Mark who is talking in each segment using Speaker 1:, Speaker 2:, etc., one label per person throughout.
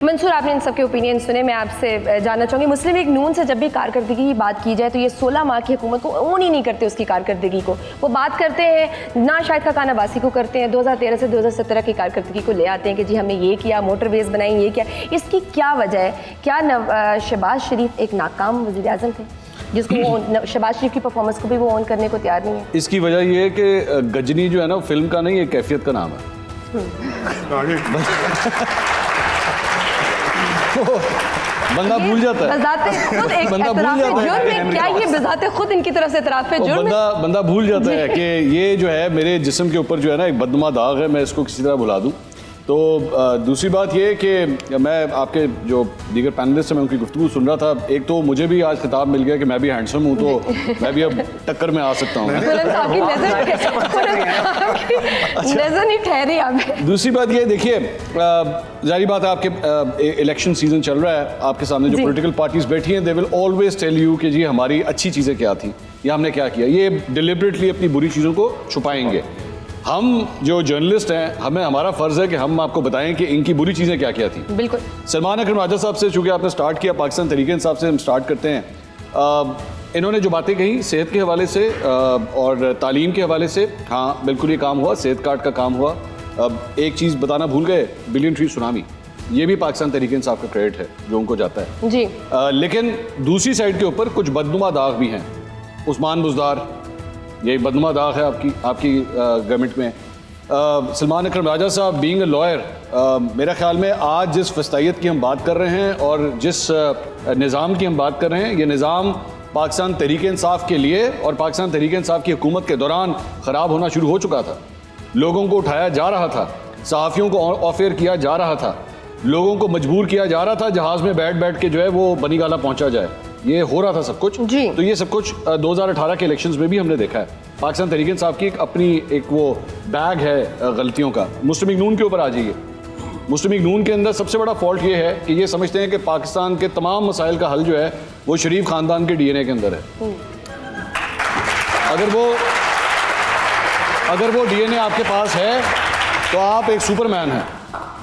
Speaker 1: मंसूर, आपने इन सबके ओपिनियन सुने। मैं आपसे जानना चाहूँगी, मुस्लिम लीग नून से जब भी कारकर्दगी की बात की जाए तो ये 16 माह की हुकूमत को ओन ही नहीं करते उसकी कारकर्दगी को। वो बात करते हैं ना शाहिद खाकान अब्बासी को करते हैं, 2013 से 2017 की कारकर्दगी को ले आते हैं कि जी हमने ये किया, मोटरवेज बनाई, ये किया। इसकी क्या वजह है? क्या शहबाज शरीफ एक नाकाम वज़ीर आज़म थे जिसको वो शहबाज शरीफ की परफॉर्मेंस को भी वो ऑन करने को तैयार नहीं है?
Speaker 2: इसकी वजह ये है कि गजनी जो है ना फिल्म का नहीं, ये कैफियत का नाम है। बंदा भूल जाता है,
Speaker 1: बंदा भूल जाता है। क्या ये बिज़ाते खुद इनकी तरफ से इतराफ़ है जुर्म?
Speaker 2: बंदा भूल जाता है कि ये जो है मेरे जिस्म के ऊपर जो है ना एक बदनुमा दाग है, मैं इसको किसी तरह भुला दूं। तो दूसरी बात ये कि मैं आपके जो दीगर पैनलिस्ट हैं मैं उनकी गुफ्तगू सुन रहा था। एक तो मुझे भी आज खिताब मिल गया कि मैं भी हैंडसम हूँ, तो मैं भी अब टक्कर में आ सकता हूँ।
Speaker 1: नजर नहीं ठहरी आप।
Speaker 2: दूसरी बात ये देखिए, जारी बात है आपके इलेक्शन सीजन चल रहा है, आपके सामने जो पॉलिटिकल पार्टीज बैठी हैं they will always tell you कि जी हमारी अच्छी चीज़ें क्या थी या हमने क्या किया। ये डिलिबरेटली अपनी बुरी चीज़ों को छुपाएंगे। हम जो जर्नलिस्ट हैं, हमें हमारा फ़र्ज़ है कि हम आपको बताएं कि इनकी बुरी चीज़ें क्या क्या थी।
Speaker 1: बिल्कुल।
Speaker 2: सलमान अकरम राजा साहब से चूँकि आपने स्टार्ट किया, पाकिस्तान तहरीक इंसाफ से हम स्टार्ट करते हैं। इन्होंने जो बातें कही सेहत के हवाले से और तालीम के हवाले से, हाँ बिल्कुल ये काम हुआ, सेहत कार्ड का काम हुआ। अब एक चीज़ बताना भूल गए, बिलियन ट्री सुनामी, ये भी पाकिस्तान तहरीक इंसाफ का क्रेडिट है जो उनको जाता है
Speaker 1: जी।
Speaker 2: लेकिन दूसरी साइड के ऊपर कुछ बदनुमा दाग भी हैं। उस्मान बुज़दार, ये बदनुमा दाग है आपकी गवर्नमेंट में। सलमान अकरम राजा साहब बीइंग अ लॉयर, मेरा ख्याल में आज जिस फस्तायत की हम बात कर रहे हैं और जिस निज़ाम की हम बात कर रहे हैं, ये निज़ाम पाकिस्तान तहरीक इंसाफ के लिए और पाकिस्तान तहरीक इंसाफ की हुकूमत के दौरान ख़राब होना शुरू हो चुका था। लोगों को उठाया जा रहा था, सहाफ़ियों को ऑफ एयर किया जा रहा था, लोगों को मजबूर किया जा रहा था जहाज़ में बैठ बैठ के जो है वो बनी गाला पहुँचा जाए। ये हो रहा था सब कुछ
Speaker 1: जी।
Speaker 2: तो ये सब कुछ 2018 के इलेक्शंस में भी हमने देखा है। पाकिस्तान तहरीक इंसाफ की अपनी एक वो बैग है गलतियों का। मुस्लिम लीग नून के ऊपर आ जाइए। मुस्लिम लीग नून के अंदर सबसे बड़ा फॉल्ट ये है कि ये समझते हैं कि पाकिस्तान के तमाम मसाइल का हल जो है वो शरीफ खानदान के DNA के अंदर है। अगर वो DNA आपके पास है तो आप एक सुपरमैन हैं,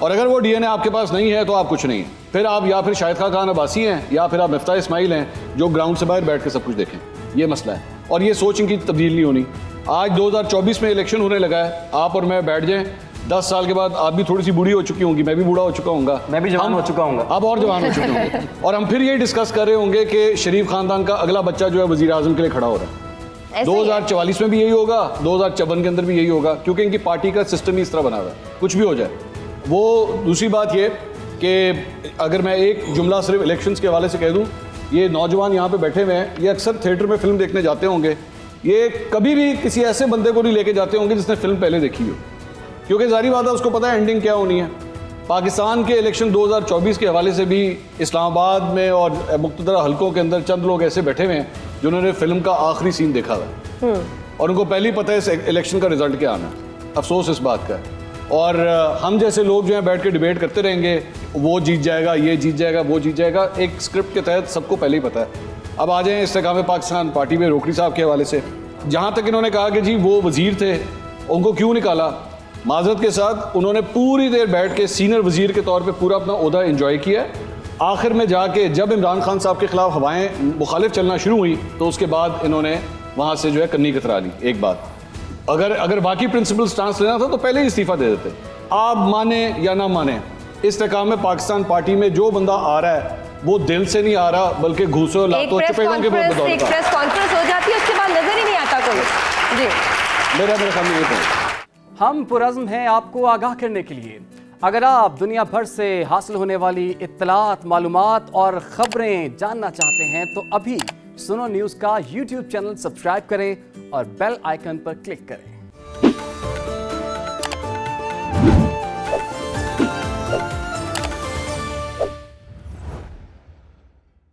Speaker 2: और अगर वो DNA आपके पास नहीं है तो आप कुछ नहीं हैं। फिर आप या फिर शाहिद खाकान अब्बासी हैं या फिर आप मिफ्ताह इस्माइल हैं जो ग्राउंड से बाहर बैठ के सब कुछ देखें। ये मसला है और ये सोच इनकी तब्दील नहीं होनी। आज 2024 में इलेक्शन होने लगा है, आप और मैं बैठ जाएं, 10 साल के बाद आप भी थोड़ी सी बूढ़ी हो चुकी होंगी, मैं भी बूढ़ा हो चुका हूँगा,
Speaker 3: मैं भी जवान हो चुका हूँ,
Speaker 2: आप और जवान हो चुके होंगे और हम फिर ये डिस्कस कर रहे होंगे कि शरीफ खानदान का अगला बच्चा जो है वज़ीर आज़म के लिए खड़ा हो रहा है। 2044 में भी यही होगा, 2054 के अंदर भी यही होगा, क्योंकि इनकी पार्टी का सिस्टम ही इस तरह बना हुआ है, कुछ भी हो जाए। वो दूसरी बात ये कि अगर मैं एक जुमला सिर्फ इलेक्शंस के हवाले से कह दूं, ये नौजवान यहाँ पे बैठे हुए हैं, ये अक्सर थिएटर में फिल्म देखने जाते होंगे, ये कभी भी किसी ऐसे बंदे को नहीं लेके जाते होंगे जिसने फिल्म पहले देखी हो, क्योंकि जारी बात है उसको पता है एंडिंग क्या होनी है। पाकिस्तान के इलेक्शन 2024 के हवाले से भी इस्लामाबाद में और मुख्तलिफ हलकों के अंदर चंद लोग ऐसे बैठे हुए हैं जिन्होंने फिल्म का आखिरी सीन देखा हुआ है और उनको पहले ही पता है इस इलेक्शन का रिजल्ट क्या आना है। अफसोस इस बात का है। और हम जैसे लोग जो हैं बैठ के डिबेट करते रहेंगे, वो जीत जाएगा, ये जीत जाएगा, वो जीत जाएगा, एक स्क्रिप्ट के तहत सबको पहले ही पता है। अब आ जाएं इस्तेकाम पाकिस्तान पार्टी में रोकड़ी साहब के हवाले से, जहाँ तक इन्होंने कहा कि जी वो वज़ीर थे, उनको क्यों निकाला। माज़रत के साथ उन्होंने पूरी देर बैठ के सीनियर वज़ीर के तौर पर पूरा अपना ओहदा इंजॉय किया। आखिर में जाके जब इमरान खान साहब के खिलाफ हवाएँ मुखालिफ चलना शुरू हुई तो उसके बाद इन्होंने वहाँ से जो है कन्नी कतरा ली। एक बात, अगर बाकी प्रिंसिपल स्टांस लेना था तो पहले ही इस्तीफा दे देते। आप माने या ना माने, इस्तेकाम में पाकिस्तान पार्टी में जो बंदा आ रहा है वो दिल से नहीं आ रहा, बल्कि घूसों लातों चपेटों के बदौलत।
Speaker 1: एक प्रेस कॉन्फ्रेंस हो जाती है, उसके बाद नजर ही नहीं आता कोई। जी,
Speaker 2: मेरा सामने ये है।
Speaker 3: हम पुरज़्म हैं आपको आगाह करने के लिए। अगर आप दुनिया भर से हासिल होने वाली इत्तलात, मालूमात और खबरें जानना चाहते हैं तो अभी सुनो न्यूज़ का YouTube चैनल सब्सक्राइब करें और बेल आइकन पर क्लिक करें।